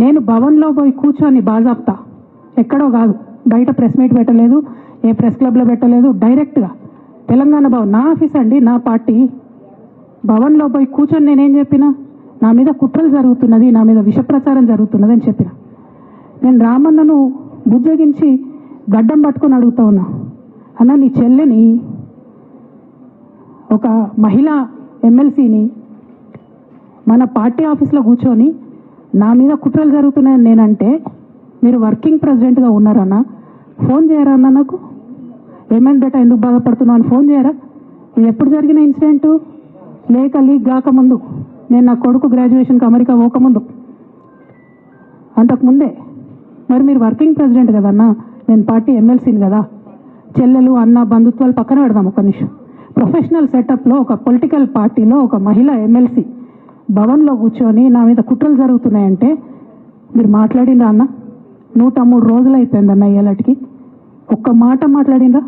నేను భవన్లో పోయి కూర్చొని బాజాప్తా, ఎక్కడో కాదు, బయట ప్రెస్ మీట్ పెట్టలేదు, ఏ ప్రెస్ క్లబ్లో పెట్టలేదు, డైరెక్ట్గా తెలంగాణ భవన్ నా ఆఫీస్ అండి, నా పార్టీ భవన్లో పోయి కూర్చొని నేనేం చెప్పినా, నా మీద కుట్రలు జరుగుతున్నది, నా మీద విషప్రచారం జరుగుతున్నది అని చెప్పిన. నేను రామన్నను బుజ్జగించి గడ్డం పట్టుకొని అడుగుతా ఉన్నా, అన్న నీ చెల్లెని, ఒక మహిళా ఎమ్మెల్సీని మన పార్టీ ఆఫీస్లో కూర్చొని నా మీద కుట్రలు జరుగుతున్నాయని నేనంటే మీరు వర్కింగ్ ప్రెసిడెంట్గా ఉన్నారన్నా, ఫోన్ చేయరా అన్న నాకు, ఏమైంది బేటా ఎందుకు బాధపడుతున్నావు అని ఫోన్ చేయరా? ఇది ఎప్పుడు జరిగిన ఇన్సిడెంటు? లేక లీక్ కాకముందు, నేను నా కొడుకు గ్రాడ్యుయేషన్కి అమెరికా పోకముందు, అంతకుముందే. మరి మీరు వర్కింగ్ ప్రెసిడెంట్ కదన్నా, నేను పార్టీ ఎమ్మెల్సీని కదా. చెల్లెలు అన్న బంధుత్వాలు పక్కన పెడదాం ఒక నిమిషం. ప్రొఫెషనల్ సెటప్లో ఒక పొలిటికల్ పార్టీలో ఒక మహిళా ఎమ్మెల్సీ భవన్లో కూర్చొని నా మీద కుట్రలు జరుగుతున్నాయంటే మీరు మాట్లాడిండ్రా అన్న? 103 రోజులు అయిపోయిందన్న ఇయ్యాలటికి, ఒక్క మాట మాట్లాడిండ్రా?